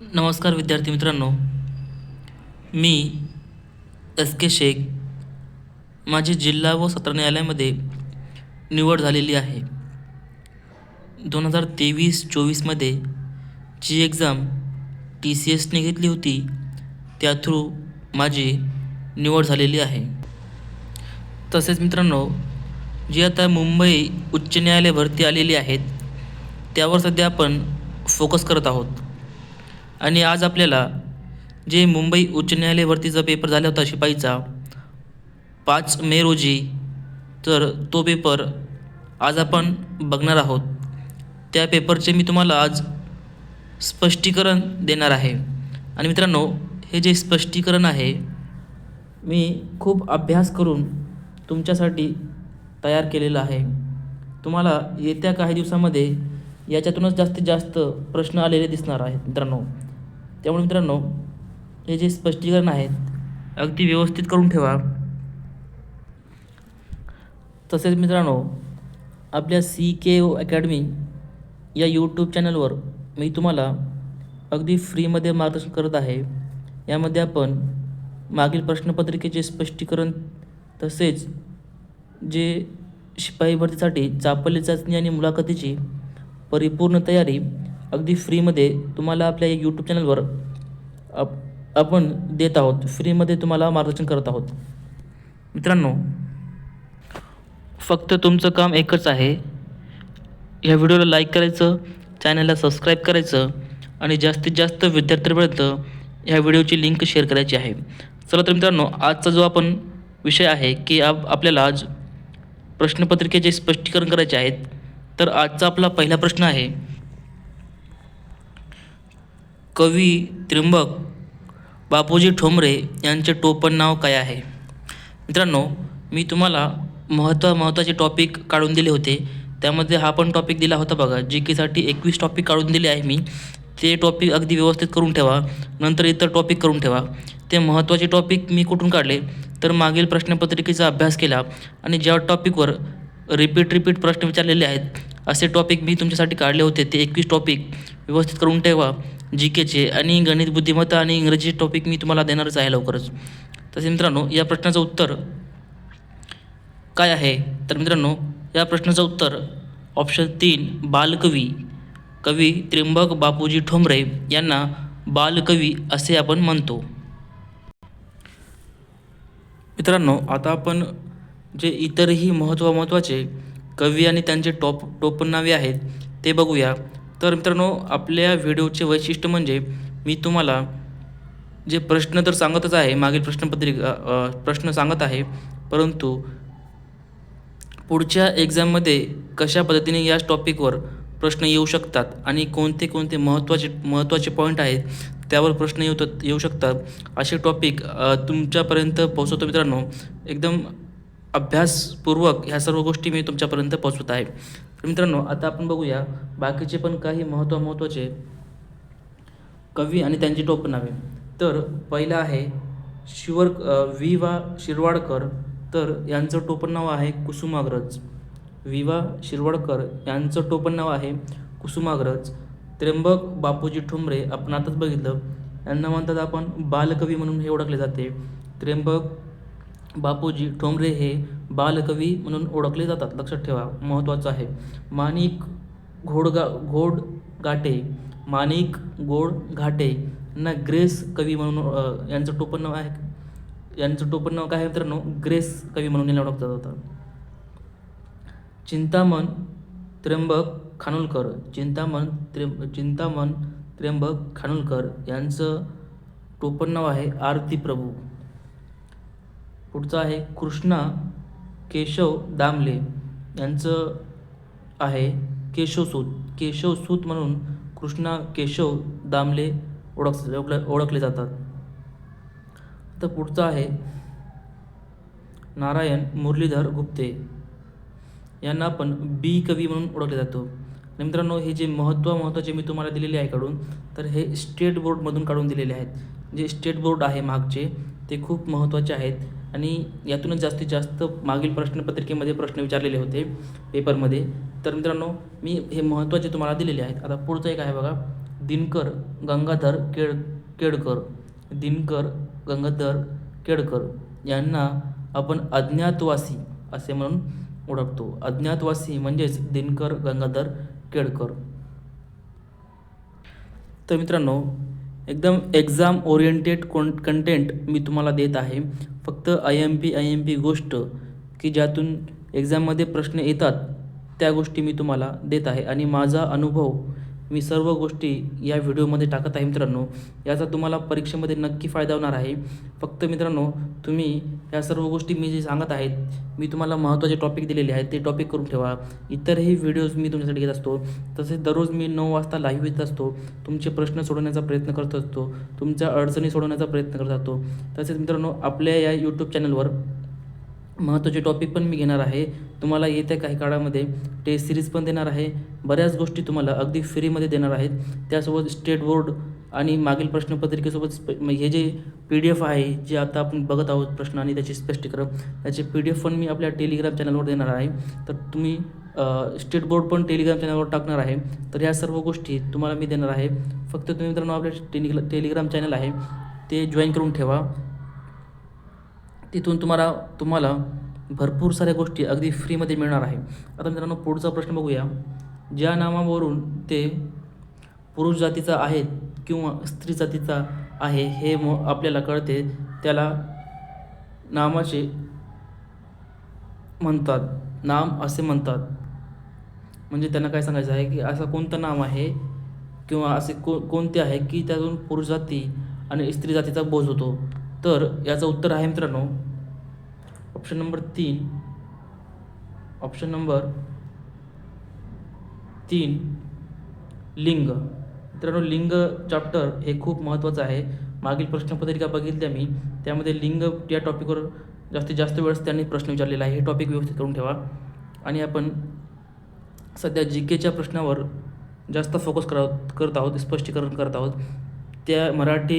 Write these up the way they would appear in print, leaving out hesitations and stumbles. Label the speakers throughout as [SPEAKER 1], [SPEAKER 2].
[SPEAKER 1] नमस्कार विद्यार्थी मित्रांनो, मी एस के शेख. माझी जिल्हा व सत्र न्यायालयामध्ये निवड झालेली आहे. 2023-24मध्ये जी एक्झाम TCSने घेतली होती त्या थ्रू माझी निवड झालेली आहे. तसेच मित्रांनो, जी आता मुंबई उच्च न्यायालय भरती आलेली आहेत त्यावर सध्या आपण फोकस करत आहोत. आणि आज आपल्याला जे मुंबई उच्च न्यायालय भरतीचा पेपर झाला होता शिपाईचा 5 मे रोजी, तर तो पेपर आज आपण बघणार आहोत. त्या पेपरचे मी तुम्हाला आज स्पष्टीकरण देणार आहे. आणि मित्रांनो, हे जे स्पष्टीकरण आहे मी खूप अभ्यास करून तुमच्यासाठी तयार केलेलं आहे. तुम्हाला येत्या काही दिवसामध्ये याच्यातूनच जास्तीत जास्त प्रश्न आलेले दिसणार आहेत मित्रांनो. त्यामुळे मित्रांनो, हे जे स्पष्टीकरण आहेत अगदी व्यवस्थित करून ठेवा. तसेच मित्रांनो, आपल्या CKO अकॅडमी या यूट्यूब चॅनलवर मी तुम्हाला अगदी फ्रीमध्ये मार्गदर्शन करत आहे. यामध्ये आपण मागील प्रश्नपत्रिकेचे स्पष्टीकरण, तसेच जे शिपाई भरतीसाठी चापल्य चाचणी आणि मुलाखतीची परिपूर्ण तयारी अगदी फ्रीमध्ये तुम्हाला आपल्या यूट्यूब चॅनलवर आपण देत आहोत. फ्रीमध्ये तुम्हाला मार्गदर्शन करत आहोत. मित्रांनो, फक्त तुमचं काम एकच आहे, ह्या व्हिडिओला लाईक करायचं, चॅनलला सबस्क्राईब करायचं आणि जास्तीत जास्त विद्यार्थ्यांपर्यंत ह्या व्हिडिओची लिंक शेअर करायची आहे. चला तर मित्रांनो, आजचा जो आपण विषय आहे की आपल्याला आज प्रश्नपत्रिकेचे स्पष्टीकरण करायचे आहेत. तर आजचा आपला पहिला प्रश्न आहे, कवी त्र्यंबक बापूजी ठोंबरे यांचे टोपण नाव काय आहे? मित्रांनो, मी तुम्हाला महत्त्वाचे टॉपिक काढून दिले होते. त्यामध्ये हा पण टॉपिक दिला होता बघा. GKसाठी 21 टॉपिक काढून दिले आहे मी. ते टॉपिक अगदी व्यवस्थित करून ठेवा. नंतर इतर टॉपिक करून ठेवा. ते महत्त्वाचे टॉपिक मी कुठून काढले तर मागील प्रश्नपत्रिकेचा अभ्यास केला आणि ज्या टॉपिकवर रिपीट प्रश्न विचारलेले आहेत असे टॉपिक मी तुमच्यासाठी काढले होते. ते 21 टॉपिक व्यवस्थित करून ठेवा. GKचे आणि गणित बुद्धिमत्ता आणि इंग्रजी टॉपिक मी तुम्हाला देणारच आहे लवकरच. तसे मित्रांनो, या प्रश्नाचं उत्तर काय आहे? तर मित्रांनो, या प्रश्नाचं उत्तर ऑप्शन 3 बालकवी. कवी त्र्यंबक बापूजी ठोंबरे यांना बालकवी असे आपण म्हणतो. मित्रांनो, आता आपण जे इतरही महत्त्वाचे कवी आणि त्यांचे टोपण नावे आहेत ते बघूया. तर मित्रांनो, आपल्या व्हिडिओचे वैशिष्ट्य म्हणजे मी तुम्हाला जे प्रश्न तर सांगतच आहे, मागील प्रश्न सांगत आहे, परंतु पुढच्या एक्झाममध्ये कशा पद्धतीने याच टॉपिकवर प्रश्न येऊ शकतात आणि कोणते महत्त्वाचे पॉईंट आहेत त्यावर प्रश्न येऊ शकतात असे टॉपिक तुमच्यापर्यंत पोहोचवतो मित्रांनो. एकदम अभ्यासपूर्वक ह्या सर्व गोष्टी मी तुमच्यापर्यंत पोहोचवत आहे. तर मित्रांनो, आता आपण बघूया बाकीचे पण काही महत्त्वाचे कवी आणि त्यांची टोपण नावे. तर पहिलं आहे वि. शिरवाडकर. तर यांचं टोपण नाव आहे कुसुमाग्रज. वि. शिरवाडकर यांचं टोपण नाव आहे कुसुमाग्रज. त्र्यंबक बापूजी ठोंबरे आपण आताच बघितलं, यांना म्हणतात आपण बालकवी म्हणून हे ओळखले जाते. त्र्यंबक बापूजी ठोंबरे हे बालकवी म्हणून ओळखले जातात, लक्षात ठेवा, महत्त्वाचं आहे. माणिक घोडघाटे यांना ग्रेस कवी म्हणून यांचं टोपण नाव आहे. यांचं टोपण नाव काय आहे मित्रांनो? ग्रेस कवी म्हणून याला ओळखलं जातं. चिंतामण त्र्यंबक खानोलकर. चिंतामण त्र्यंबक खानोलकर यांचं टोपण नाव आहे आरती प्रभू. पुढचं आहे कृष्णा केशव दामले. यांचं आहे केशवसूत म्हणून कृष्णा केशव दामले ओळखले जातात. तर पुढचं आहे नारायण मुरलीधर गुप्ते. यांना आपण बी कवी म्हणून ओळखले जातो. आणि मित्रांनो, हे जे महत्त्वाचे मी तुम्हाला दिलेले आहे काढून, तर हे स्टेट बोर्डमधून काढून दिलेले आहेत. जे स्टेट बोर्ड आहे मागचे ते खूप महत्त्वाचे आहेत आणि यातूनच जास्तीत जास्त मागील प्रश्नपत्रिकेमध्ये प्रश्न विचारलेले होते पेपरमध्ये. तर मित्रांनो, मी हे महत्त्वाचे तुम्हाला दिलेले आहेत. आता पुढचं एक आहे बघा, दिनकर गंगाधर केळकर, दिनकर गंगाधर केळकर यांना आपण अज्ञातवासी असे म्हणून ओळखतो. अज्ञातवासी म्हणजेच दिनकर गंगाधर केळकर. तर मित्रांनो, एकदम एक्झाम ओरिएंटेड कंटेंट मी तुम्हाला देत आहे. फक्त IMP गोष्ट की ज्यातून एक्झाममध्ये प्रश्न येतात त्या गोष्टी मी तुम्हाला देत आहे आणि माझा अनुभव मी सर्व गोष्टी या व्हिडिओमध्ये टाकत आहे. मित्रांनो, याचा तुम्हाला परीक्षेमध्ये नक्की फायदा होणार आहे. फक्त मित्रांनो, तुम्ही या सर्व गोष्टी मी जे सांगत आहेत, मी तुम्हाला महत्त्वाचे टॉपिक दिलेले आहेत ते टॉपिक करून ठेवा. इतरही व्हिडिओज मी तुमच्यासाठी घेत असतो. तसेच दररोज मी 9 वाजता लाईव्ह येत असतो. तुमचे प्रश्न सोडवण्याचा प्रयत्न करत असतो, तुमच्या अडचणी सोडवण्याचा प्रयत्न करत असतो. तसेच मित्रांनो, आपल्या या यूट्यूब चॅनलवर महत्त्वाचे टॉपिक पण मी घेणार आहे. तुम्हाला येत्या काही काळामध्ये टेस्ट सिरीज पण देणार आहे. बऱ्याच गोष्टी तुम्हाला अगदी फ्रीमध्ये देणार आहेत. त्यासोबत स्टेट बोर्ड आणि मागील प्रश्नपत्रिकेसोबत हे जे PDF आहे, जे आता आपण बघत आहोत प्रश्न आणि त्याचे स्पष्टीकरण, त्याचे PDF पण मी आपल्या टेलिग्राम चॅनलवर देणार आहे. तर तुम्ही स्टेट बोर्ड पण टेलिग्राम चॅनलवर टाकणार आहे. तर ह्या सर्व गोष्टी तुम्हाला मी देणार आहे. फक्त तुम्ही मित्रांनो आपल्या टेलिग्राम चॅनल आहे ते जॉईन करून ठेवा. तिथून तुम्हाला भरपूर साऱ्या गोष्टी अगदी फ्रीमध्ये मिळणार आहे. आता मित्रांनो, पुढचा प्रश्न बघूया. ज्या नामावरून ते पुरुष जातीचा आहे किंवा स्त्री जातीचा आहे हे आपल्याला कळते त्याला नामाचे म्हणतात, नाम असे म्हणतात. म्हणजे त्यांना काय सांगायचं आहे की असं कोणतं नाम आहे किंवा असे कोणते आहे की त्यातून पुरुष जाती आणि स्त्री जातीचा बोध होतो. तर याचं उत्तर आहे मित्रांनो ऑप्शन नंबर 3 लिंग. मित्रांनो, लिंग चॅप्टर हे खूप महत्त्वाचं आहे. मागील प्रश्नपत्रिका बघितल्या मी, त्यामध्ये लिंग या टॉपिकवर जास्तीत जास्त वेळेस त्यांनी प्रश्न विचारलेला आहे. हे टॉपिक व्यवस्थित करून ठेवा. आणि आपण सध्या GKच्या प्रश्नावर जास्त फोकस करत आहोत, स्पष्टीकरण करत आहोत. त्या मराठी,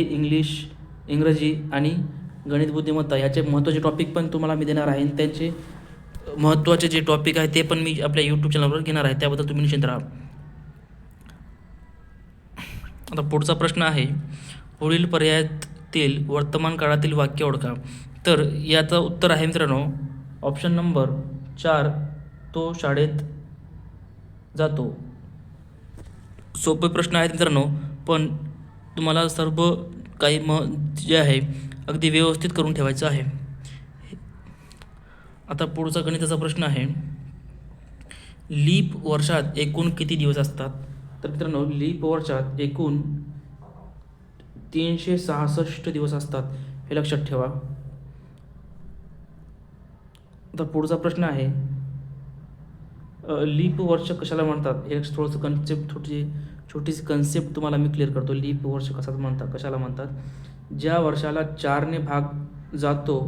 [SPEAKER 1] इंग्रजी आणि गणित बुद्धिमत्ता याचे महत्त्वाचे टॉपिक पण तुम्हाला मी देणार आहे. त्यांचे महत्त्वाचे जे टॉपिक आहे ते पण मी आपल्या यूट्यूब चॅनलवर घेणार आहे. त्याबद्दल तुम्ही निश्चिंत राहा. आता पुढचा प्रश्न आहे, पुढील पर्यायातील वर्तमान काळातील वाक्य ओळखा. तर याचं उत्तर आहे मित्रांनो ऑप्शन नंबर 4, तो शाळेत जातो. सोपे प्रश्न आहेत मित्रांनो, पण तुम्हाला सर्व काही जे आहे अगदी व्यवस्थित करून ठेवायचं आहे. आता पुढचा गणिताचा प्रश्न आहे, लीप वर्षात एकूण किती दिवस असतात? तर मित्रांनो, लीप वर्षात एकूण 366 दिवस असतात, हे लक्षात ठेवा. आता पुढचा प्रश्न आहे, लीप वर्ष कशाला म्हणतात? हे थोडंसं छोटीशी कन्सेप्ट तुम्हाला मी क्लिअर करतो. लीप वर्ष कशाला म्हणतात? ज्या वर्षाला 4ने भाग जातो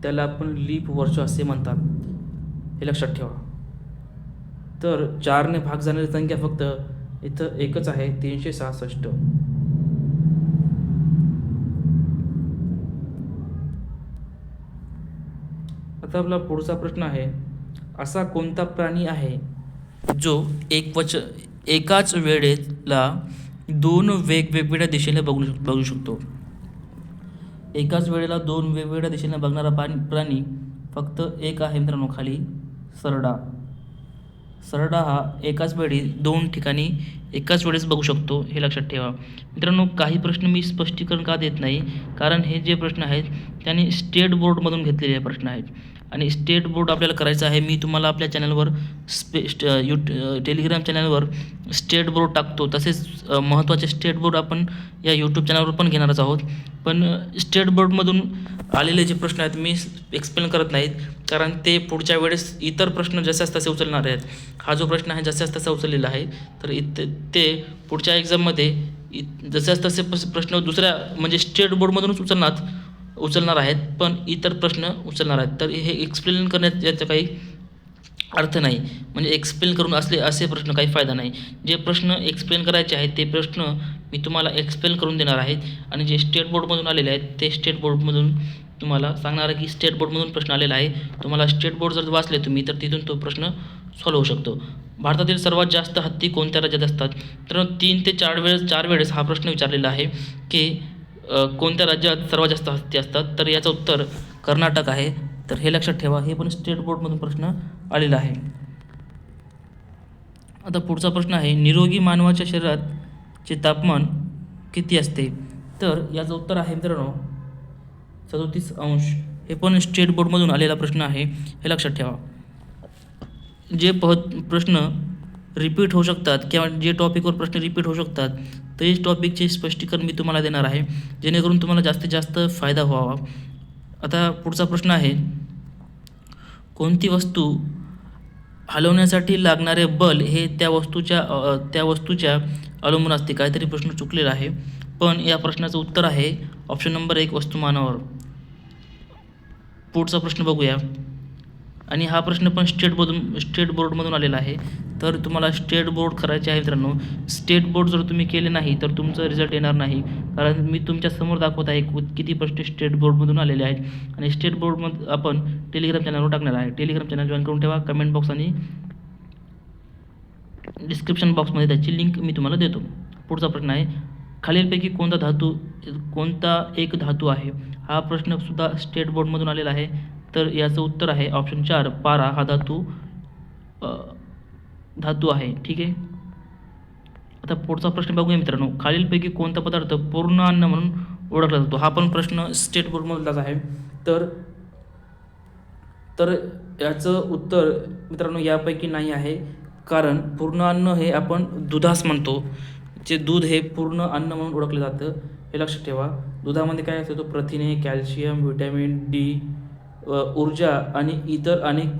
[SPEAKER 1] त्याला आपण लीप वर्ष असे म्हणतात, हे लक्षात ठेवा. तर 4ने भाग जाणारी संख्या फक्त इथं एकच आहे, 366. आता आपला पुढचा प्रश्न आहे, असा कोणता प्राणी आहे जो एकाच वेळेला 2 वेगवेगळ्या दिशेने बघू शकतो? एकाच वेळेला 2 वेगवेगळ्या दिशेने बघणारा प्राणी फक्त एक आहे मित्रांनो, खाली सरडा. सरडा हा एकाच वेळी 2 ठिकाणी एकाच वेळेस बघू शकतो, हे लक्षात ठेवा. मित्रांनो, काही प्रश्न मी स्पष्टीकरण का देत नाही, कारण हे जे प्रश्न आहेत त्यांनी स्टेट बोर्डमधून घेतलेले प्रश्न आहेत आणि स्टेट बोर्ड आपल्याला करायचं आहे. मी तुम्हाला आपल्या चॅनलवर टेलिग्राम चॅनलवर स्टेट बोर्ड टाकतो. तसेच महत्त्वाचे स्टेट बोर्ड आपण या यूट्यूब चॅनलवर पण घेणारच आहोत. पण स्टेट बोर्डमधून आलेले जे प्रश्न आहेत मी एक्सप्लेन करत नाहीत, कारण ते पुढच्या वेळेस इतर प्रश्न जशाच तसे उचलणार आहेत. हा जो प्रश्न आहे जशाच तसा उचललेला आहे, तर ते पुढच्या एक्झाममध्ये जशाच तसे प्रश्न दुसऱ्या म्हणजे स्टेट बोर्डमधूनच उचलणार आहेत, पण इतर प्रश्न उचलणार आहेत. तर हे एक्सप्लेन करण्यात याचा काही अर्थ नाही. म्हणजे एक्सप्लेन करून असे प्रश्न काही फायदा नाही. जे प्रश्न एक्सप्लेन करायचे आहेत ते प्रश्न मी तुम्हाला एक्सप्लेन करून देणार आहेत आणि जे स्टेट बोर्डमधून आलेले आहेत ते स्टेट बोर्डमधून तुम्हाला सांगणार आहे की स्टेट बोर्डमधून प्रश्न आलेला आहे. तुम्हाला स्टेट बोर्ड जर वाचले तुम्ही तर तिथून तो प्रश्न सॉल्व्ह होऊ शकतो. भारतातील सर्वात जास्त हत्ती कोणत्या राज्यात असतात? तर 3 ते 4 वेळेस हा प्रश्न विचारलेला आहे की कोणत्या राज्यात सर्वात जास्त हत्ती असतात? तर याचं उत्तर कर्नाटक आहे. तर हे लक्षात ठेवा. हे पण स्टेट बोर्डमधून प्रश्न आलेला आहे. आता पुढचा प्रश्न आहे, निरोगी मानवाच्या शरीराचे तापमान किती असते? तर याचं उत्तर आहे मित्रांनो 37 अंश. हे पण स्टेट बोर्डमधून आलेला प्रश्न आहे, हे लक्षात ठेवा. जे प्रश्न रिपीट होऊ शकतात किंवा जे टॉपिकवर प्रश्न रिपीट होऊ शकतात तेच टॉपिकचे स्पष्टीकरण मी तुम्हाला देणार आहे, जेणेकरून तुम्हाला जास्तीत जास्त फायदा व्हावा. आता पुढचा प्रश्न आहे, कोणती वस्तू हलवण्यासाठी लागणारे बल हे त्या वस्तूच्या अवलंबून असते? काहीतरी प्रश्न चुकलेला आहे, पण या प्रश्नाचं उत्तर आहे ऑप्शन नंबर 1 वस्तुमानावर. पुढचा प्रश्न बघूया. आणि हा प्रश्न पण स्टेट बोर्डमधून आलेला आहे. तर तुम्हाला स्टेट बोर्ड करायचे आहे मित्रांनो. स्टेट बोर्ड जर तुम्ही केले नाही तर तुमचं रिझल्ट येणार नाही, कारण मी तुमच्या समोर दाखवत आहे किती प्रश्न स्टेट बोर्डमधून आलेले आहेत. आणि स्टेट बोर्डमध्ये आपण टेलिग्राम चॅनलवर टाकणार आहे. टेलिग्राम चॅनल जॉईन करून ठेवा. कमेंट बॉक्स आणि डिस्क्रिप्शन बॉक्समध्ये त्याची लिंक मी तुम्हाला देतो. पुढचा प्रश्न आहे, खालीलपैकी कोणता एक धातू आहे? हा प्रश्नसुद्धा स्टेट बोर्डमधून आलेला आहे. तर याचं उत्तर आहे ऑप्शन 4 पारा हा धातू आहे. ठीक आहे. आता पुढचा प्रश्न बघूया मित्रांनो, खालीलपैकी कोणता पदार्थ पूर्ण अन्न म्हणून ओळखला जातो? हा पण प्रश्न स्टेट बोर्डमधलाच आहे. तर याचं उत्तर मित्रांनो यापैकी नाही आहे, कारण पूर्ण अन्न हे आपण दुधास म्हणतो. जे दूध हे पूर्ण अन्न म्हणून ओळखलं जातं, हे लक्षात ठेवा. दुधामध्ये काय असतं? तो प्रथिने, कॅल्शियम, व्हिटॅमिन डी, ऊर्जा आणि इतर अनेक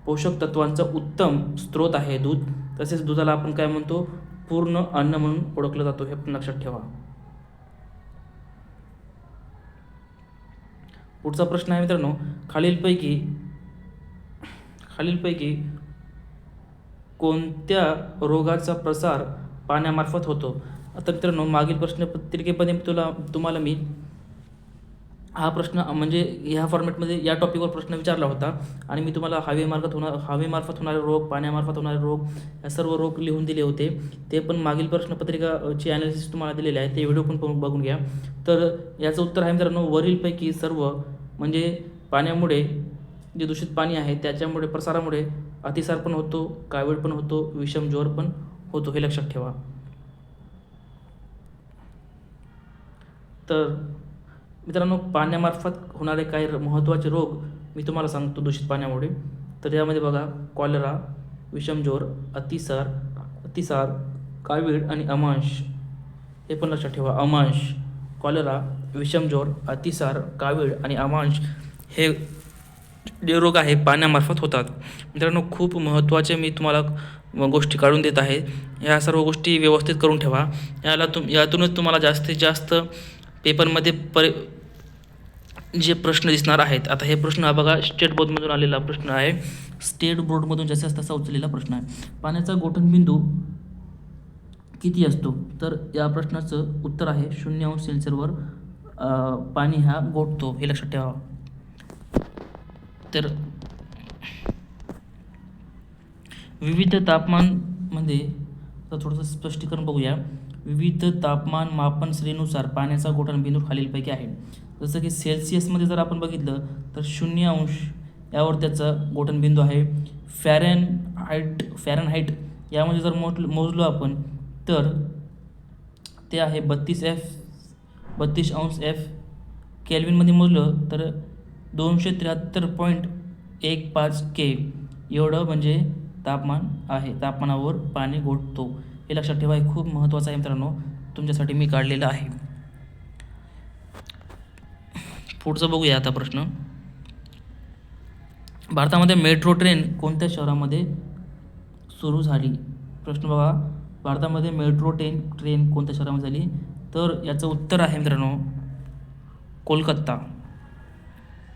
[SPEAKER 1] पोषक तत्वांचा उत्तम स्रोत आहे दूध. तसेच दुधाला आपण काय म्हणतो? पूर्ण अन्न म्हणून ओळखलं जातो, हे पण लक्षात ठेवा. पुढचा प्रश्न आहे मित्रांनो, खालीलपैकी कोणत्या रोगाचा प्रसार पाण्यामार्फत होतो? आता मित्रांनो मागील प्रश्नपत्रिकेमध्ये तुम्हाला मी हा प्रश्न म्हणजे ह्या फॉर्मॅटमध्ये या टॉपिकवर प्रश्न विचारला होता आणि मी तुम्हाला हवेमार्फत होणारे रोग, पाण्यामार्फत होणारे रोग या सर्व रोग लिहून दिले होते. ते पण मागील प्रश्नपत्रिकाची ॲनालिसिस तुम्हाला दिलेले आहे, ते व्हिडिओ पण बघून घ्या. तर याचं उत्तर आहे मित्रांनो वरीलपैकी सर्व. म्हणजे पाण्यामुळे जे दूषित पाणी आहे त्याच्यामुळे प्रसारामुळे अतिसार पण होतो, कावीळ पण होतो, विषम ज्वर पण होतो, हे लक्षात ठेवा. तर मित्रांनो पाण्यामार्फत होणारे काही महत्त्वाचे रोग मी तुम्हाला सांगतो दूषित पाण्यामुळे. तर यामध्ये बघा, कॉलरा, विषमज्वर, अतिसार, कावीळ आणि अमांश, हे पण लक्षात ठेवा. अमांश, कॉलरा, विषमज्वर, अतिसार, कावीळ आणि अमांश हे जे रोग आहे पाण्यामार्फत होतात. मित्रांनो खूप महत्त्वाचे मी तुम्हाला गोष्टी काढून देत आहे. या सर्व गोष्टी व्यवस्थित करून ठेवा. यातूनच तुम्हाला जास्तीत जास्त पेपरमध्ये जे प्रश्न दिसणार आहेत. आता हे प्रश्न हा बघा स्टेट बोर्डमधून आलेला प्रश्न आहे. स्टेट बोर्डमधून जसा तसा उचललेला प्रश्न आहे. पाण्याचा गोठणबिंदू किती असतो? तर या प्रश्नाचं उत्तर आहे 0 अंश सेल्सिअसवर पाणी हा गोठतो, हे लक्षात ठेवा. तर विविध तापमानमध्ये थोडंसं स्पष्टीकरण बघूया. विविध तापमान मापन श्रेणीनुसार पाण्याचा गोठणबिंदू खालीलपैकी आहे. जसं की सेल्सिअसमध्ये जर आपण बघितलं तर 0 अंश यावर त्याचा गोठणबिंदू आहे. फॅरनहाईट यामध्ये जर मोजलो आपण तर ते आहे 32 अंश F. केल्विनमध्ये मोजलं तर 273.15 K एवढं म्हणजे तापमान आहे. तापमानावर पाणी गोठतो, हे लक्षात ठेवा. हे खूप महत्त्वाचं आहे मित्रांनो, तुमच्यासाठी मी काढलेलं आहे. पुढचं बघूया आता प्रश्न. भारतामध्ये मेट्रो ट्रेन कोणत्या शहरामध्ये सुरू झाली? प्रश्न बघा, भारतामध्ये मेट्रो ट्रेन कोणत्या शहरामध्ये झाली? तर याचं उत्तर आहे मित्रांनो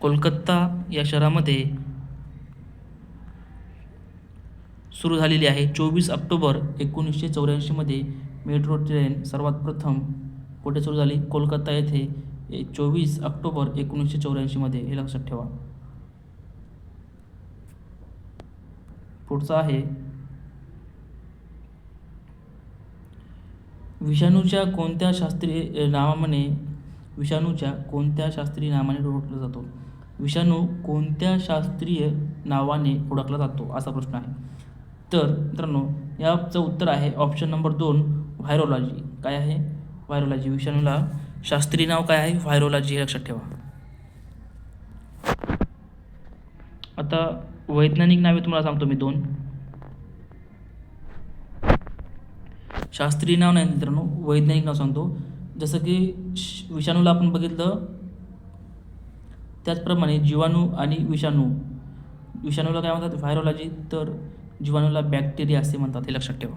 [SPEAKER 1] कोलकाता या शहरामध्ये सुरू झालेली आहे. 24 ऑक्टोबर 1984 मेट्रो ट्रेन सर्वात प्रथम कुठे सुरू झाली? कोलकाता येथे 24 ऑक्टोबर 1984, हे लक्षात ठेवा. पुढचा आहे विषाणूच्या कोणत्या शास्त्रीय नावाने विषाणूच्या कोणत्या शास्त्रीय नावाने ओळखला जातो? विषाणू कोणत्या शास्त्रीय नावाने ओळखला जातो असा प्रश्न आहे. तर मित्रांनो याचं उत्तर आहे ऑप्शन नंबर 2 व्हायरोलॉजी. काय आहे? व्हायरोलॉजी. विषाणूला शास्त्रीय नाव काय आहे? व्हायरोलॉजी हे लक्षात ठेवा. आता वैज्ञानिक नावे तुम्हाला सांगतो मी 2. शास्त्रीय नाव नाही मित्रांनो, वैज्ञानिक नाव सांगतो. जसं की विषाणूला आपण बघितलं त्याचप्रमाणे जीवाणू आणि विषाणूला काय म्हणतात? व्हायरोलॉजी. तर जीवाणूला बॅक्टेरिया असे म्हणतात, हे लक्षात ठेवा.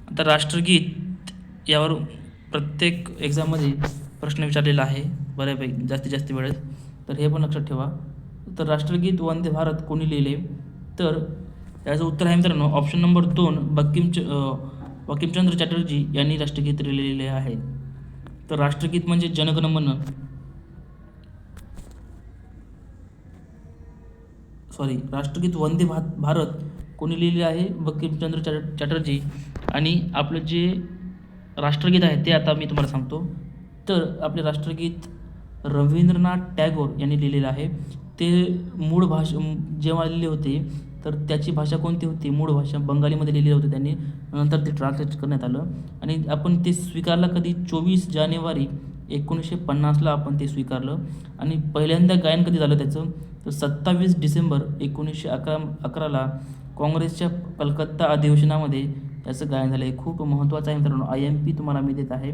[SPEAKER 1] आता राष्ट्रगीत यावर प्रत्येक एक्झाममध्ये प्रश्न विचारलेला आहे बऱ्यापैकी जास्तीत जास्त वेळेस, तर हे पण लक्षात ठेवा. तर राष्ट्रगीत वंदे भारत कोणी लिहिले? तर याचं उत्तर आहे मित्रांनो ऑप्शन नंबर 2 बंकिमचंद्र चॅटर्जी यांनी राष्ट्रगीत लिहिलेले आहे. तर राष्ट्रगीत म्हणजे जनगण मन राष्ट्रगीत वंदे भारत कोणी लिहिले आहे? बंकिमचंद्र चॅटर्जी. आणि आपलं जे राष्ट्रगीत आहे ते आता मी तुम्हाला सांगतो. तर आपले राष्ट्रगीत रवींद्रनाथ टागोर यांनी लिहिलेलं आहे. ते मूळ भाषा जेव्हा लिहिले होते तर त्याची भाषा कोणती होती? मूळ भाषा बंगालीमध्ये लिहिली होती त्यांनी, नंतर ते ट्रान्सलेट करण्यात आलं आणि आपण ते स्वीकारलं कधी? 24 जानेवारी 1950ला आपण ते स्वीकारलं. आणि पहिल्यांदा गायन कधी झालं त्याचं? तर 27 डिसेंबर 1911ला काँग्रेसच्या कलकत्ता अधिवेशनामध्ये त्याचं गायन झालं आहे. खूप महत्त्वाचं आहे मित्रांनो. IMP तुम्हाला मी देत आहे.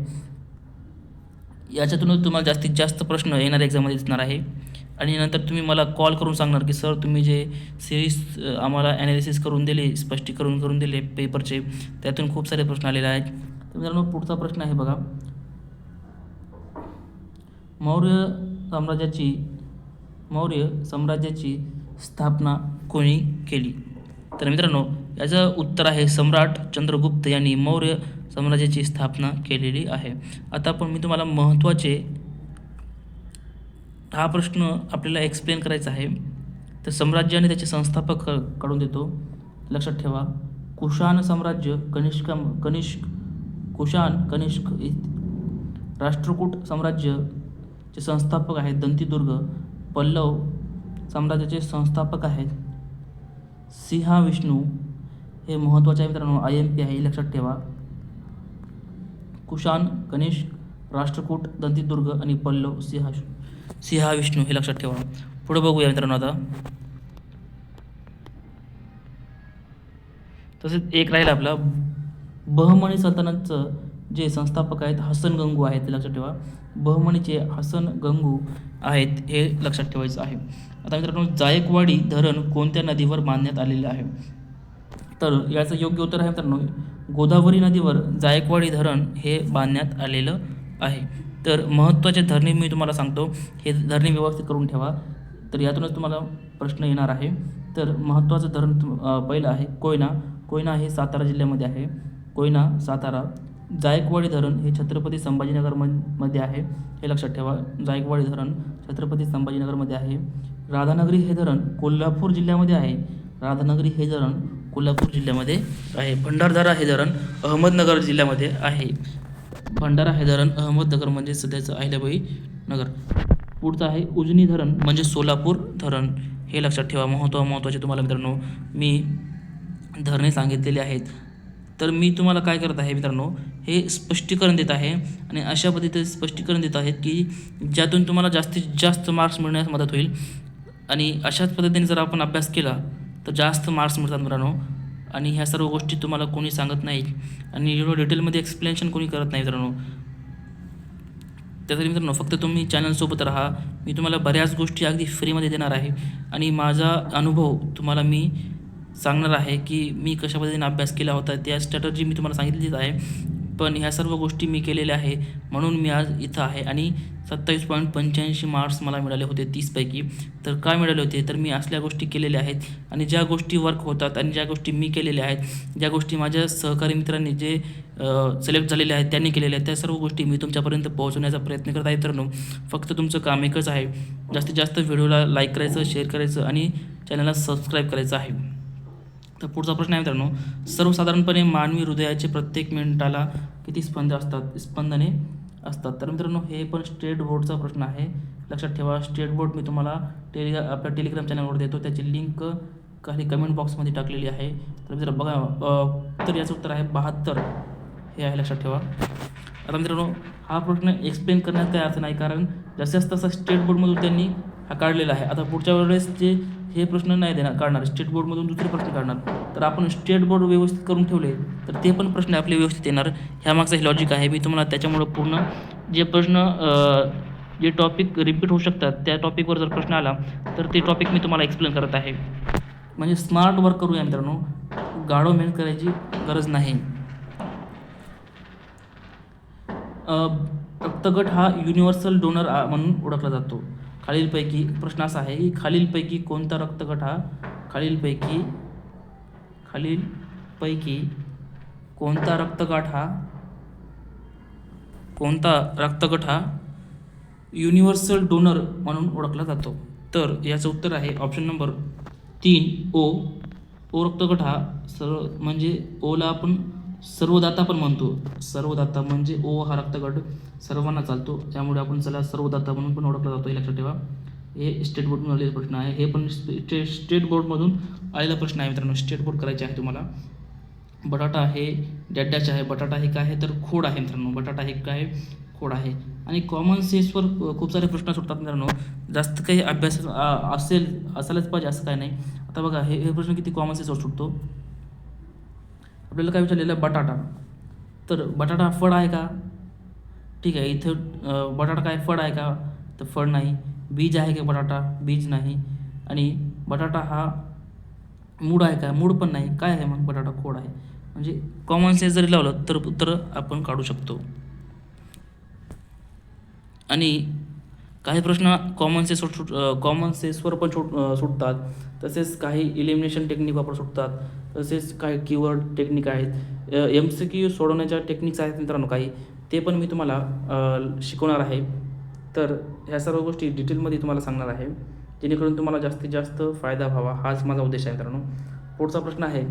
[SPEAKER 1] याच्यातूनच तुम्हाला जास्तीत जास्त प्रश्न येणाऱ्या एक्झाममध्ये दिसणार आहे. आणि नंतर तुम्ही मला कॉल करून सांगणार की सर तुम्ही जे सिरीज आम्हाला ॲनालिसिस करून दिले, स्पष्टीकरण करून दिले पेपरचे, त्यातून खूप सारे प्रश्न आलेले आहेत. तर मित्रांनो पुढचा प्रश्न आहे बघा. मौर्य साम्राज्याची स्थापना कोणी केली? तर मित्रांनो याचं उत्तर आहे सम्राट चंद्रगुप्त यांनी मौर्य साम्राज्याची स्थापना केलेली आहे. आता पण मी तुम्हाला महत्त्वाचे हा प्रश्न आपल्याला एक्सप्लेन करायचा आहे. तर साम्राज्य आणि त्याचे संस्थापक काढून देतो, लक्षात ठेवा. कुशाण साम्राज्य, कनिष्क. राष्ट्रकूट साम्राज्याचे संस्थापक आहेत दंतीदुर्ग. पल्लव साम्राज्याचे संस्थापक आहेत सिंहविष्णू. हे महत्त्वाचे आहे मित्रांनो, IMP आहे, लक्षात ठेवा. कुशाण, कनिष्क, राष्ट्रकूट, दंतीदुर्ग आणि पल्लव, सिंहविष्णू हे लक्षात ठेवा. पुढे बघूया मित्रांनो. आता तसेच एक राहील आपला बहमनी सल्तनतचं जे संस्थापक आहेत हसन गंगू आहेत, ते लक्षात ठेवा. बहमनीचे हसन गंगू आहेत हे लक्षात ठेवायचं आहे. आता मित्रांनो जायकवाडी धरण कोणत्या नदीवर बांधण्यात आलेले आहे? तर याचं योग्य उत्तर आहे मित्रांनो गोदावरी नदीवर जायकवाडी धरण हे बांधण्यात आलेलं आहे. तर महत्त्वाचे धरणे मी तुम्हाला सांगतो, हे धरणे व्यवस्थित करून ठेवा. तर यातूनच तुम्हाला प्रश्न येणार आहे. तर महत्त्वाचं धरण पहिलं आहे कोयना हे सातारा जिल्ह्यामध्ये आहे. कोयना, सातारा. जायकवाडी धरण हे छत्रपती संभाजीनगरमध्ये आहे, हे लक्षात ठेवा. जायकवाडी धरण छत्रपती संभाजीनगरमध्ये आहे. राधानगरी हे धरण कोल्हापूर जिल्ह्यामध्ये आहे. राधानगरी हे धरण कोल्हापूर जिल्ह्यामध्ये आहे. भंडारदरा हे धरण अहमदनगर जिल्ह्यामध्ये आहे. भंडारा हे धरण अहमदनगर म्हणजे सध्याचं अहिल्याबाई नगर. पुढचं आहे उजनी धरण म्हणजे सोलापूर धरण, हे लक्षात ठेवा. महत्त्वाचे तुम्हाला मित्रांनो मी धरणे सांगितलेले आहेत. तर मी तुम्हाला काय करत आहे मित्रांनो, हे स्पष्टीकरण देत आहे आणि अशा पद्धतीने स्पष्टीकरण देत आहेत की ज्यातून तुम्हाला जास्तीत जास्त मार्क्स मिळण्यास मदत होईल. आणि अशाच पद्धतीने जर आपण अभ्यास केला तर जास्त मार्क्स मिळतात मित्रांनो. आणि ह्या सर्व गोष्टी तुम्हाला कोणी सांगत नाही आणि एवढं डिटेलमध्ये एक्सप्लेनेशन कोणी करत नाही मित्रांनो. त्यासाठी मित्रांनो फक्त तुम्ही चॅनलसोबत राहा. मी तुम्हाला बऱ्याच गोष्टी अगदी फ्रीमध्ये देणार आहे आणि माझा अनुभव तुम्हाला मी सांगणार आहे की मी कशा पद्धतीने अभ्यास केला होता. त्या स्ट्रॅटर्जी मी तुम्हाला सांगितलीच आहे, पण ह्या सर्व गोष्टी मी केलेल्या आहे म्हणून मी आज इथं आहे. आणि 27.85 मार्क्स मला मिळाले होते 30पैकी. तर काय मिळाले होते? तर मी असल्या गोष्टी केलेल्या आहेत आणि ज्या गोष्टी वर्क होतात आणि ज्या गोष्टी मी केलेल्या आहेत, ज्या गोष्टी माझ्या सहकारी मित्रांनी जे सिलेक्ट झालेले आहेत त्यांनी केलेल्या आहेत, त्या सर्व गोष्टी मी तुमच्यापर्यंत पोहोचवण्याचा प्रयत्न करत आहे मित्रांनो. फक्त तुमचं काम एकच आहे, जास्तीत जास्त व्हिडिओला लाईक करायचं, शेअर करायचं आणि चॅनलला सबस्क्राईब करायचं आहे. तर पुढचा प्रश्न आहे मित्रांनो, सर्वसाधारणपणे मानवी हृदयाचे प्रत्येक मिनिटाला किती स्पंदने असतात? तर मित्रांनो, हे पण स्टेट बोर्डचा प्रश्न आहे, लक्षात ठेवा. स्टेट बोर्ड मी तुम्हाला आपल्या टेलिग्राम चॅनलवर देतो, त्याची लिंक खाली कमेंट बॉक्समध्ये टाकलेली आहे. तर मित्रांनो बघा, तर याचं उत्तर आहे 72 हे आहे, लक्षात ठेवा. आता मित्रांनो, हा प्रश्न एक्सप्लेन करण्यात काही अर्थ नाही, कारण जसं तसा स्टेट बोर्डमधून त्यांनी हा काढलेला आहे. आता पुढच्या वेळेस जे हे प्रश्न नाही काढणार, स्टेट बोर्डमधून दुसरे प्रश्न काढणार, तर आपण स्टेट बोर्ड व्यवस्थित करून ठेवले तर ते पण प्रश्न आपले व्यवस्थित येणार. ह्यामागचं हे लॉजिक आहे. मी तुम्हाला त्याच्यामुळं पूर्ण जे प्रश्न जे टॉपिक रिपीट होऊ शकतात त्या टॉपिकवर जर प्रश्न आला तर ते टॉपिक मी तुम्हाला एक्सप्लेन करत आहे. म्हणजे स्मार्ट वर्क करूया मित्रांनो, गाढव मेहनत करायची गरज नाही. रक्तगट हा युनिव्हर्सल डोनर म्हणून ओळखला जातो. खालीलपैकी प्रश्न असा आहे की खालीलपैकी कोणता रक्तगट हा कोणता रक्तगट हा युनिव्हर्सल डोनर म्हणून ओळखला जातो? तर याचं उत्तर आहे ऑप्शन नंबर 3 ओ रक्तगट हा म्हणजे ओला आपण सर्वदाता पण म्हणतो. सर्वदाता म्हणजे ओ हा रक्तगट सर्वांना चालतो, त्यामुळे आपण त्याला सर्वदाता म्हणून पण ओळखला जातो, हे लक्षात ठेवा. हे स्टेट बोर्डमधून आलेला प्रश्न आहे. हे पण स्टेट बोर्डमधून आलेला प्रश्न आहे मित्रांनो. स्टेट बोर्ड करायचे आहे तुम्हाला. बटाटा आहे, डॅश आहे. बटाटा हे काय आहे तर खोड आहे मित्रांनो. बटाटा हे काय, खोड आहे. आणि कॉमन सेन्सवर खूप सारे प्रश्न सुटतात मित्रांनो. जास्त काही अभ्यास असायलाच पाहिजे असं काय नाही. आता बघा, हे प्रश्न किती कॉमन सेन्सवर सुटतो. आपल्याला काय विचारलेलं आहे, बटाटा. तर बटाटा फळ आहे का? ठीक आहे, इथं बटाटा काय फळ आहे का? तर फळ नाही. बीज आहे का बटाटा? बीज नाही. आणि बटाटा हा मूळ आहे का? मूळ पण नाही. काय आहे मग? बटाटा खोड आहे. म्हणजे कॉमन सेन्स जरी लावलं तर उत्तर आपण काढू शकतो. आणि काही प्रश्न कॉमन सेन्सवर पण सुटतात, तसेच काही इलिमिनेशन टेक्निक वापर सुटतात, तसेच काही कीवर्ड टेक्निक आहेत, MCQ सोडवण्याच्या टेक्निक्स आहेत मित्रांनो काही, ते पण मी तुम्हाला शिकवणार आहे. तर ह्या सर्व गोष्टी डिटेलमध्ये तुम्हाला सांगणार आहे, जेणेकरून तुम्हाला जास्तीत जास्त फायदा व्हावा, हाच माझा उद्देश आहे मित्रांनो. पुढचा प्रश्न आहे,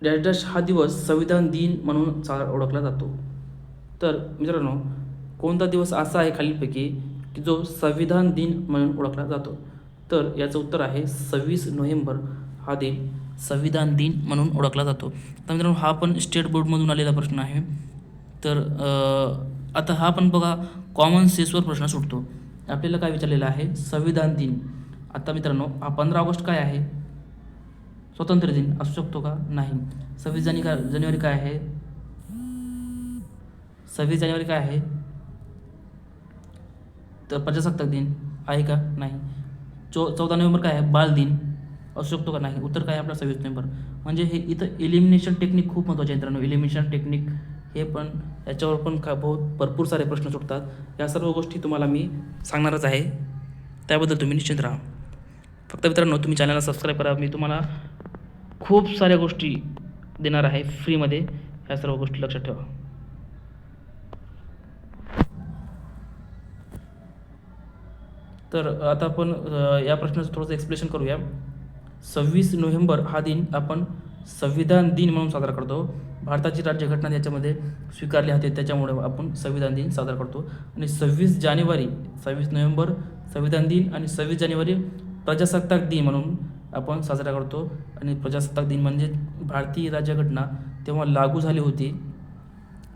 [SPEAKER 1] डॅश हा दिवस संविधान दिन म्हणून ओळखला जातो. तर मित्रांनो, कोणता दिवस असा आहे खालीलपैकी की जो संविधान दिन म्हणून ओळखला जातो? तर याचं उत्तर आहे 26 नोव्हेंबर हा दिन संविधान दिन म्हणून ओळखला जातो. तर मित्रांनो, हा पण स्टेट बोर्डमधून आलेला प्रश्न आहे. तर आता हा पण बघा, कॉमन सेन्सवर प्रश्न सुटतो. आपल्याला काय विचारलेलं आहे, संविधान दिन. आता मित्रांनो, हा 15 ऑगस्ट काय आहे? स्वातंत्र्य दिन असू शकतो का? नाही. 26 जानेवारी काय आहे? 26 जानेवारी काय आहे? तर प्रजासत्ताक दिन आहे का? नाही. 14 नोव्हेंबर काय आहे? बाल दिन असू शकतो का? नाही. उत्तर काय आहे आपला? 26 नोव्हेंबर. म्हणजे हे इथं इलिमिनेशन टेक्निक खूप महत्त्वाचे आहे मित्रांनो. इलिमिनेशन टेक्निक हे पण याच्यावर पण भरपूर सारे प्रश्न सुटतात. या सर्व गोष्टी तुम्हाला मी सांगणारच आहे, त्याबद्दल तुम्ही निश्चिंत राहा. फक्त मित्रांनो, तुम्ही चॅनलला सबस्क्राईब करा. मी तुम्हाला खूप साऱ्या गोष्टी देणार आहे फ्रीमध्ये, ह्या सर्व गोष्टी लक्षात ठेवा. तर आता आपण या प्रश्नाचं थोडंसं एक्सप्लेनेशन करूया. 26 नोव्हेंबर हा दिन आपण संविधान दिन म्हणून साजरा करतो. भारताची राज्यघटना याच्यामध्ये स्वीकारली होती, त्याच्यामुळे आपण संविधान दिन साजरा करतो. आणि 26 नोव्हेंबर संविधान दिन आणि 26 जानेवारी प्रजासत्ताक दिन म्हणून आपण साजरा करतो. आणि प्रजासत्ताक दिन म्हणजे भारतीय राज्यघटना तेव्हा लागू झाली होती,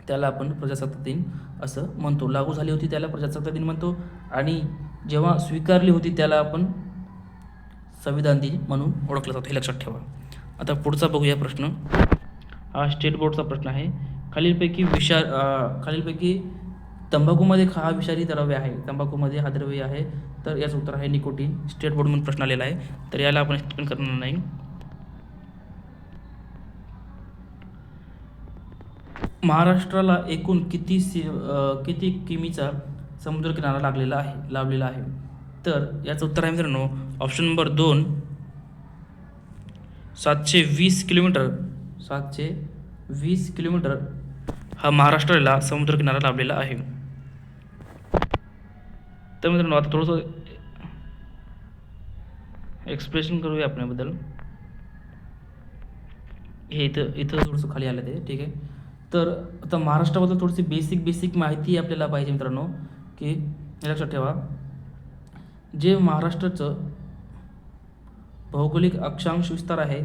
[SPEAKER 1] त्याला आपण प्रजासत्ताक दिन असं म्हणतो. लागू झाली होती त्याला प्रजासत्ताक दिन म्हणतो, आणि जेव्हा स्वीकारली होती त्याला आपण संविधान दिन म्हणून ओळखला जातो, हे लक्षात ठेवा. आता पुढचा बघूया प्रश्न. हा स्टेट बोर्डचा प्रश्न आहे. खालीलपैकी तंबाखूमध्ये हा विषारी द्रव्य आहे. तंबाखूमध्ये हा द्रव्य आहे, तर याचं उत्तर आहे निकोटीन. स्टेट बोर्डमधून प्रश्न आलेला आहे, तर याला आपण एक्सप्लेन करणार नाही. महाराष्ट्राला एकूण किती किमीचा समुद्रकिनारा लाभलेला आहे? तर याचं उत्तर आहे मित्रांनो ऑप्शन नंबर 2 720 किलोमीटर. 720 किलोमीटर हा महाराष्ट्राला समुद्रकिनारा लाभलेला आहे. तर मित्रांनो, आता थोडंसं एक्सप्रेशन करूया आपल्याबद्दल. हे इथं थोडंसं खाली आलं ते, ठीक आहे. तर आता महाराष्ट्राबद्दल थोडीशी बेसिक माहिती आपल्याला पाहिजे मित्रांनो, की हे लक्षात ठेवा. जे महाराष्ट्राचं भौगोलिक अक्षांश विस्तार आहे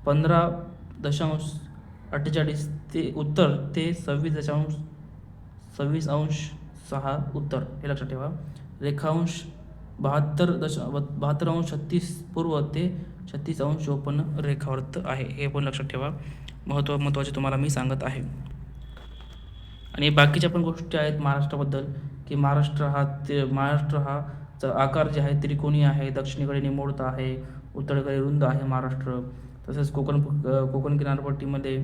[SPEAKER 1] 15.48 ते उत्तर ते 26.6 उत्तर, हे लक्षात ठेवा. रेखांश 72.36 पूर्व ते 36.54 रेखावृत्त आहे, हे पण लक्षात ठेवा. महत्त्वाचे तुम्हाला मी सांगत आहे. आणि बाकीच्या पण गोष्टी आहेत महाराष्ट्राबद्दल, की महाराष्ट्र हा आकार जे आहे त्रिकोणी आहे, दक्षिणेकडे निमुळत आहे, उत्तरेकडे रुंद आहे महाराष्ट्र. तसेच कोकण किनारपट्टीमध्ये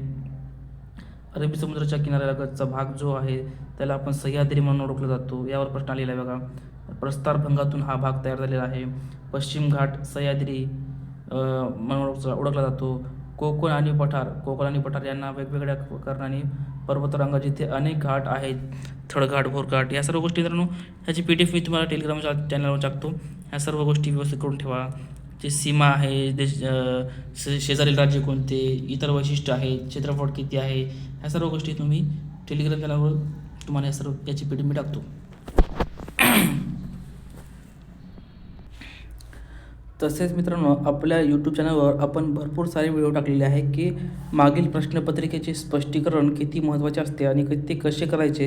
[SPEAKER 1] अरबी समुद्राच्या किनाऱ्यालगतचा भाग जो आहे त्याला आपण सह्याद्री म्हणून ओळखला जातो. यावर प्रश्न आलेला आहे बघा. प्रस्तारभंगातून हा भाग तयार झालेला आहे. पश्चिम घाट सह्याद्री म्हणून ओळखला जातो. कोकण आणि पठार यांना वेगवेगळ्या कारणाने पर्वतरांगा जिथे अनेक घाट आहेत, थडघाट, भोरघाट, या सर्व गोष्टी मित्रांनो ह्याची PDF मी तुम्हाला टेलिग्रामच्या चॅनलवर टाकतो. ह्या सर्व गोष्टी व्यवस्थित करून ठेवा. जे सीमा आहे, शेजारील राज्य कोणते, इतर वैशिष्ट्य आहेत, क्षेत्रफळ किती आहे, ह्या सर्व गोष्टी तुम्ही टेलिग्राम चॅनलवर तुम्हाला याची PDF मी टाकतो. तसेच मित्रांनो आपल्या यूट्यूब चॅनलवर आपण भरपूर सारे व्हिडिओ टाकलेले आहे, की मागील प्रश्नपत्रिकेचे स्पष्टीकरण किती महत्त्वाचे असते आणि ते कसे करायचे,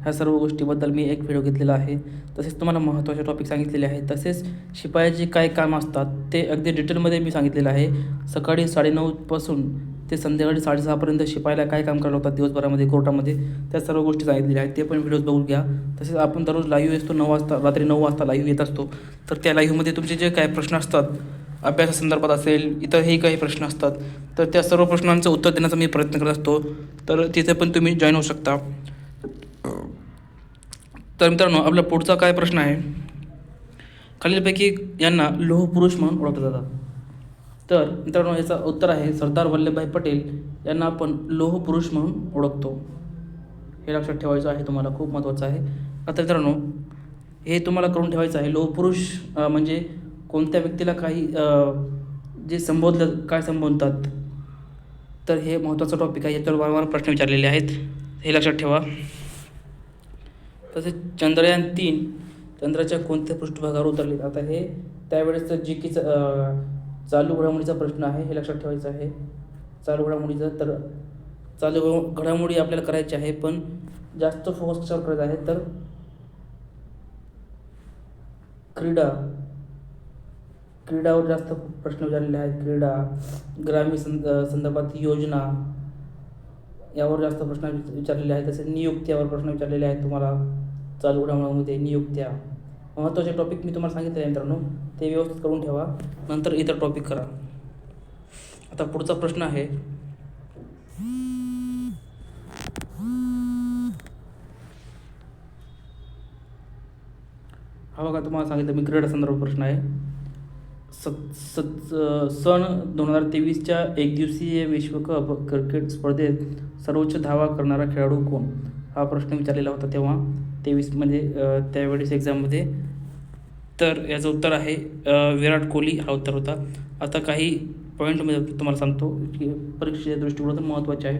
[SPEAKER 1] ह्या सर्व गोष्टीबद्दल मी एक व्हिडिओ घेतलेला आहे. तसेच तुम्हाला महत्त्वाचे टॉपिक सांगितलेले आहे. तसेच शिपायाचे काय काम असतात ते अगदी डिटेलमध्ये मी सांगितलेलं आहे. सकाळी 9:30 पासून ते संध्याकाळी 6:30पर्यंत शिपायाला काय काम करायला होतात दिवसभरामध्ये कोर्टामध्ये, त्या सर्व गोष्टी सांगितलेल्या आहेत. ते पण व्हिडिओज बघून घ्या. तसेच आपण दररोज लाईव्ह असतो 9 वाजता, रात्री 9 वाजता लाईव्ह येत असतो. तर त्या लाईव्हमध्ये तुमचे जे काही प्रश्न असतात, अभ्यासासंदर्भात असेल, इतरही काही प्रश्न असतात, तर त्या सर्व प्रश्नांचं उत्तर देण्याचा मी प्रयत्न करत असतो. तर तिथे पण तुम्ही जॉईन होऊ शकता. तर मित्रांनो आपला पुढचा काय प्रश्न आहे, खालीलपैकी यांना लोहपुरुष म्हणून ओळखलं जातात. तर मित्रांनो याचं उत्तर आहे सरदार वल्लभभाई पटेल यांना आपण लोहपुरुष म्हणून ओळखतो. हे लक्षात ठेवायचं आहे तुम्हाला, खूप महत्त्वाचं आहे. आता मित्रांनो हे तुम्हाला करून ठेवायचं आहे. लोहपुरुष म्हणजे कोणत्या व्यक्तीला काही जे काय संबोधतात, तर हे महत्त्वाचं टॉपिक आहे. याच्यावर वारंवार प्रश्न विचारलेले आहेत, हे लक्षात ठेवा. तसेच चंद्रयान 3 चंद्राच्या कोणत्या पृष्ठभागावर उतरले, आता हे त्यावेळेसचं चालू घडामोडीचा प्रश्न आहे, हे लक्षात ठेवायचं आहे. चालू घडामोडी आपल्याला करायची आहे, पण जास्त फोकस कशावर करायचा आहे, तर क्रीडावर जास्त प्रश्न विचारलेले आहेत. क्रीडा, ग्रामीण संदर्भात योजना, यावर जास्त प्रश्न विचारलेले आहेत. तसेच नियुक्त्यावर प्रश्न विचारलेले आहेत तुम्हाला. चालू घडामोडीमध्ये नियुक्त्या महत्त्वाचे टॉपिक मी तुम्हाला सांगितले आहे मित्रांनो, ते व्यवस्थित करून ठेवा, नंतर इतर टॉपिक करा. आता पुढचा प्रश्न आहे, हा बघा. तुम्हाला सांगितलं मी क्रीडा संदर्भात प्रश्न आहे. सन 2023च्या एकदिवसीय विश्वकप क्रिकेट स्पर्धेत सर्वोच्च धावा करणारा खेळाडू कोण, हा प्रश्न विचारलेला होता तेव्हा 23मध्ये त्यावेळेस एक्झाममध्ये. तर याचं उत्तर आहे विराट कोहली, हा उत्तर होता. आता काही पॉईंट मी तुम्हाला सांगतो की परीक्षेच्या दृष्टिकोनातून महत्त्वाचे आहे.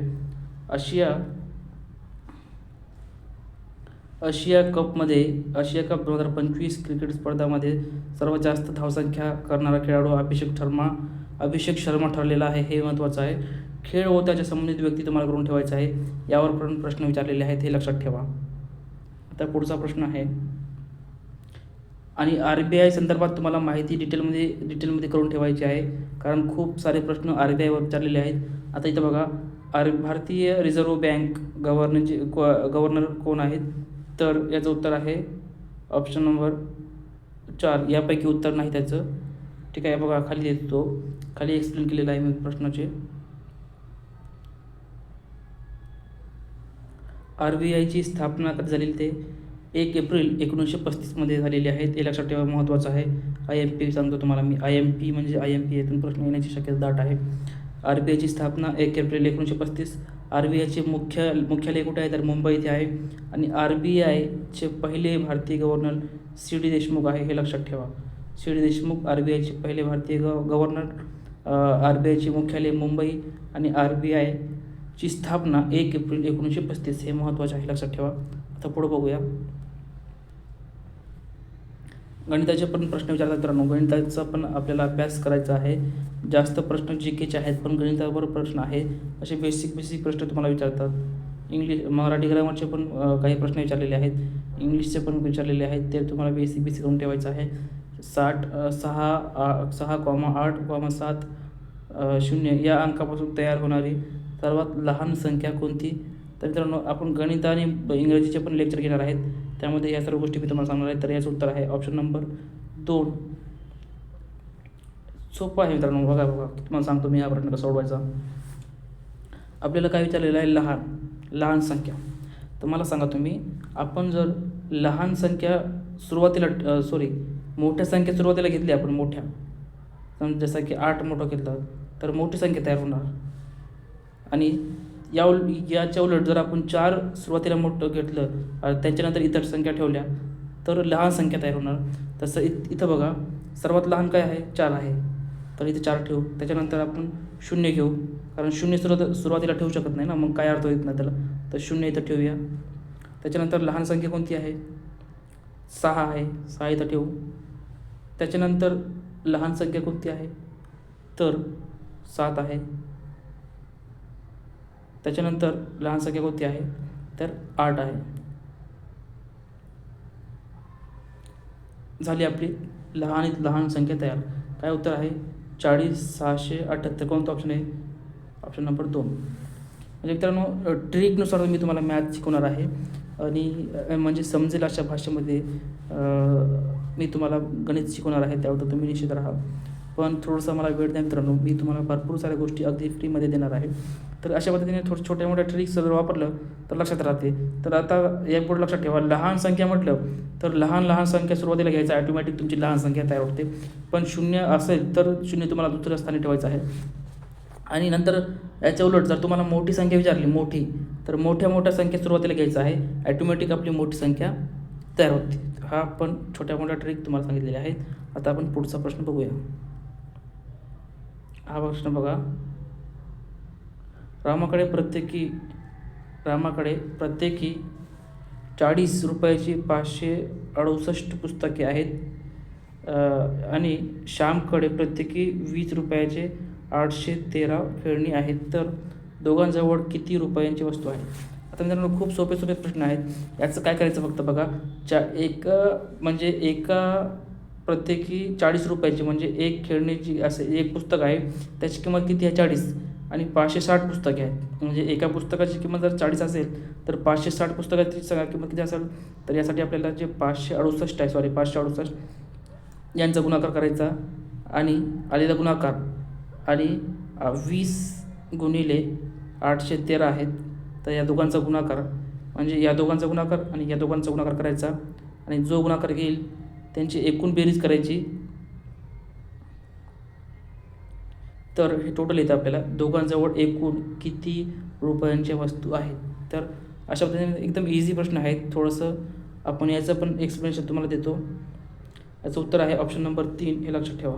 [SPEAKER 1] आशिया कप 2025 क्रिकेट स्पर्धामध्ये सर्वात जास्त धावसंख्या करणारा खेळाडू अभिषेक शर्मा ठरलेला आहे, हे महत्त्वाचं आहे. खेळ व त्याच्या संबंधित व्यक्ती तुम्हाला करून ठेवायचा आहे, यावर पण प्रश्न विचारलेले आहेत, हे लक्षात ठेवा. आता पुढचा प्रश्न आहे, आणि RBI संदर्भात तुम्हाला माहिती डिटेलमध्ये करून ठेवायची आहे, कारण खूप सारे प्रश्न RBIवर विचारलेले आहेत. आता इथं बघा, भारतीय रिझर्व्ह बँक गव्हर्नर कोण आहेत, तर याचं उत्तर आहे ऑप्शन नंबर 4. यापैकी उत्तर नाही त्याचं, ठीक आहे. बघा खाली येतो, खाली एक्सप्लेन केलेलं आहे मी प्रश्नाचे. RBIची स्थापना कधी झालेली, ते 1 एप्रिल 1935मध्ये झालेली आहे, ते लक्षात ठेवा, महत्त्वाचं आहे. IMP सांगतो तुम्हाला मी. IMP यातून प्रश्न येण्याची शक्यता दाट आहे. RBIची स्थापना 1 एप्रिल 1935. RBIचे मुख्यालय कुठे आहे, तर मुंबई इथे आहे. आणि RBIचे पहिले भारतीय गव्हर्नर CD देशमुख आहे, हे लक्षात ठेवा. सी डी देशमुख, RBIचे पहिले भारतीय गव्हर्नर, RBIचे मुख्यालय मुंबई आणि RBIची स्थापना 1 एप्रिल 1935. हे महत्त्वाचे आहे, लक्षात ठेवा. आता पुढं बघूया. गणिताचे पण प्रश्न विचारतात मित्रांनो. गणिताचा पण आपल्याला अभ्यास करायचा आहे. जास्त प्रश्न GKचे आहेत, पण गणितावर प्रश्न आहे. असे बेसिक प्रश्न तुम्हाला विचारतात. मराठी ग्रामरचे पण काही प्रश्न विचारलेले आहेत. इंग्लिशचे पण विचारलेले आहेत. ते तुम्हाला बेसिक करून ठेवायचं आहे. 6,8,7,0 या अंकापासून तयार होणारी सर्वात लहान संख्या कोणती? तर मित्रांनो, आपण गणित आणि इंग्रजीचे पण लेक्चर घेणार आहेत. त्यामध्ये या सर्व गोष्टी मी तुम्हाला सांगणार आहे. तर याचं उत्तर आहे ऑप्शन नंबर 2. सोपं आहे मित्रांनो. बघा तुम्हाला सांगतो मी हा प्रश्न कसा सोडवायचा. आपल्याला काय विचारलेलं आहे? लहान संख्या. तर मला सांगा तुम्ही, आपण जर लहान संख्या सुरुवातीला मोठ्या संख्या सुरुवातीला घेतली आपण, मोठ्या जसं की 8 मोठं घेतलं तर मोठी संख्या तयार होणार. आणि याच्या उलट जर आपण 4 सुरुवातीला मोठं घेतलं आणि त्याच्यानंतर इतर संख्या ठेवल्या तर लहान संख्या तयार होणार. तसं इथं बघा, सर्वात लहान काय आहे? 4 आहे. तर इथे 4 ठेवू. त्याच्यानंतर आपण 0 घेऊ, कारण 0 सुरुवातीला ठेवू शकत नाही ना, मग काय अर्थ येत नाही त्याला. तर 0 इथं ठेवूया. त्याच्यानंतर लहान संख्या कोणती आहे? 6 आहे. 6 इथं ठेवू. त्याच्यानंतर लहान संख्या कोणती आहे? तर 7 आहे. त्याच्यानंतर लहान संख्या कोणती आहे? तर 8 आहे. झाली आपली लहान संख्या तयार. काय उत्तर आहे? 40,678. कोणतं ऑप्शन आहे? Option number 2. म्हणजे मित्रांनो, ट्रिकनुसार मी तुम्हाला मॅथ शिकवणार आहे आणि म्हणजे समजेल अशा भाषेमध्ये मी तुम्हाला गणित शिकवणार आहे. त्यावर तुम्ही निश्चित राहा. पण थोडंसं मला वेळ द्या मित्रांनो. मी तुम्हाला भरपूर साऱ्या गोष्टी अगदी फ्रीमध्ये देणार आहे. तर अशा पद्धतीने छोट्या मोठ्या ट्रिक्स जर वापरलं तर लक्षात राहते. तर आता यापुढे लक्षात ठेवा, लहान संख्या म्हटलं तर लहान संख्या सुरुवातीला घ्यायचं, ॲटोमॅटिक तुमची लहान संख्या तयार होते. पण 0 असेल तर 0 तुम्हाला दुसऱ्या स्थानी ठेवायचं आहे. आणि नंतर याच्या उलट जर तुम्हाला मोठी संख्या विचारली, तर मोठ्या संख्या सुरुवातीला घ्यायचं आहे, ॲटोमॅटिक आपली मोठी संख्या तयार होते. हा पण छोट्या मोठ्या ट्रिक तुम्हाला सांगितलेले आहेत. आता आपण पुढचा प्रश्न बघूया. हा प्रश्न बघा. रामाकडे प्रत्येकी 40 रुपयाची 568 पुस्तके आहेत आणि श्यामकडे प्रत्येकी 20 रुपयाचे 813 खेळणी आहेत. तर दोघांजवळ किती रुपयांची वस्तू आहे? आता मित्रांनो, खूप सोपे प्रश्न आहेत. याचं काय करायचं फक्त बघा. एका प्रत्येकी 40 रुपयाची म्हणजे एक खेळणीची एक पुस्तक आहे, त्याची किंमत किती आहे? 40. आणि 560 पुस्तके आहेत. म्हणजे एका पुस्तकाची किंमत जर 40 असेल तर 560 पुस्तकाची किंमत किती असेल? तर यासाठी आपल्याला जे 568 यांचा गुणाकार करायचा आणि आलेला गुणाकार आणि 20 गुणिले 813 आहेत. तर या दोघांचा गुणाकार म्हणजे या दोघांचा गुणाकार आणि या दोघांचा गुणाकार करायचा आणि जो गुणाकार घेईल त्यांची एकूण बेरीज करायची. तर हे टोटल येतं आपल्याला, दोघांजवळ एकूण किती रुपयांच्या वस्तू आहेत. तर अशा पद्धतीने एकदम इझी प्रश्न आहेत. थोडंसं आपण याचं पण एक्सप्लेनेशन तुम्हाला देतो. याचं उत्तर आहे ऑप्शन नंबर 3. हे लक्षात ठेवा.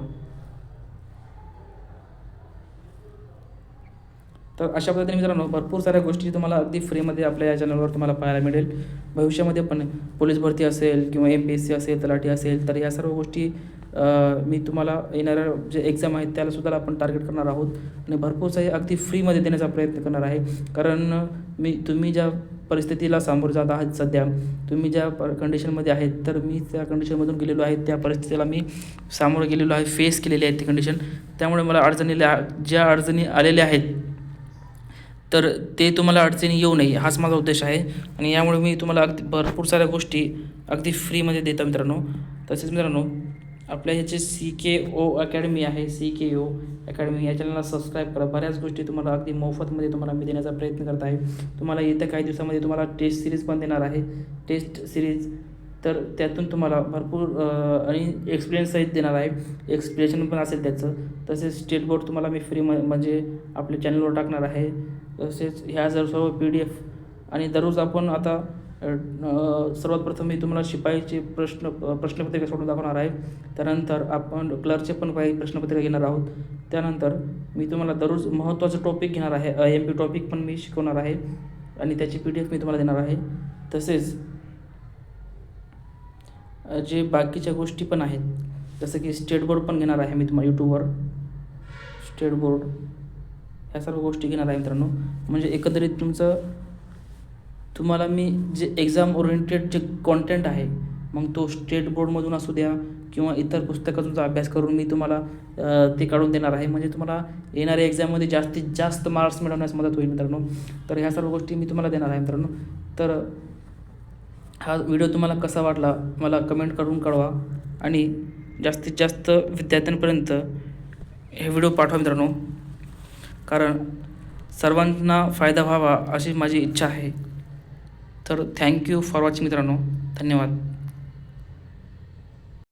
[SPEAKER 1] तर अशा पद्धतीने मित्रांनो, भरपूर साऱ्या गोष्टी तुम्हाला अगदी फ्रीमध्ये आपल्या या चॅनलवर तुम्हाला पाहायला मिळेल. भविष्यामध्ये पण पोलीस भरती असेल किंवा MPSC असेल, तलाठी असेल, तर या सर्व गोष्टी मी तुम्हाला येणाऱ्या जे एक्झाम आहेत त्यालासुद्धा आपण टार्गेट करणार आहोत आणि भरपूर सारे अगदी फ्रीमध्ये देण्याचा प्रयत्न करणार आहे. कारण तुम्ही ज्या परिस्थितीला सामोरं जात आहात सध्या, तुम्ही ज्या कंडिशनमध्ये आहेत, तर मी त्या कंडिशनमधून गेलेलो आहे. त्या परिस्थितीला मी सामोरं गेलेलो आहे, फेस केलेली आहे ती कंडिशन. त्यामुळे मला ज्या अडचणी आलेल्या आहेत तर ते तुम्हाला अडचणी येऊ नये हाच माझा उद्देश आहे. आणि यामुळे मी तुम्हाला अगदी भरपूर साऱ्या गोष्टी अगदी फ्रीमध्ये देतो मित्रांनो. तसेच मित्रांनो, आपल्या ह्याचे CKO अकॅडमी आहे, CKO अकॅडमी या चॅनलला सबस्क्राईब करा. बऱ्याच गोष्टी तुम्हाला अगदी मोफतमध्ये तुम्हाला मी देण्याचा प्रयत्न करत आहे. तुम्हाला येत्या काही दिवसामध्ये तुम्हाला टेस्ट सिरीज पण देणार आहे, टेस्ट सिरीज. तर त्यातून तुम्हाला भरपूर आणि एक्सपिरियन्स सहित देणार आहे, एक्सप्लेनेशन पण असेल त्याचं. तसेच स्टेट बोर्ड तुम्हाला मी फ्री म्हणजे आपल्या चॅनलवर टाकणार आहे. तसेच ह्या सर्व PDF आणि दररोज आपण आता सर्वात प्रथम मी तुम्हाला शिपाईचे प्रश्नपत्रिका सोडून दाखवणार आहे. त्यानंतर आपण क्लर्कचे पण काही प्रश्नपत्रिका घेणार आहोत. त्यानंतर मी तुम्हाला दररोज महत्त्वाचं टॉपिक घेणार आहे, IMP टॉपिक पण मी शिकवणार आहे आणि त्याची PDF मी तुम्हाला देणार आहे. तसेच जे बाकीच्या गोष्टी पण आहेत, जसं की स्टेट बोर्ड पण घेणार आहे मी तुम्हाला यूट्यूबवर. स्टेट बोर्ड ह्या सर्व गोष्टी घेणार आहे मित्रांनो. म्हणजे एकंदरीत तुम्हाला मी जे एक्झाम ओरिएंटेड जे कॉन्टेंट आहे, मग तो स्टेट बोर्डमधून असू द्या किंवा इतर पुस्तकातूनचा अभ्यास करून मी तुम्हाला ते काढून देणार आहे. म्हणजे तुम्हाला येणाऱ्या एक्झाममध्ये जास्तीत जास्त मार्क्स मिळवण्यास मदत होईल मित्रांनो. तर ह्या सर्व गोष्टी मी तुम्हाला देणार आहे मित्रांनो. तर हा व्हिडिओ तुम्हाला कसा वाटला मला कमेंट करून कळवा आणि जास्तीत जास्त विद्यार्थ्यांपर्यंत हे व्हिडिओ पाठवा मित्रांनो, कारण सर्वांना फायदा व्हावा अशी माझी इच्छा आहे. तर थँक्यू फॉर वॉचिंग मित्रांनो. धन्यवाद.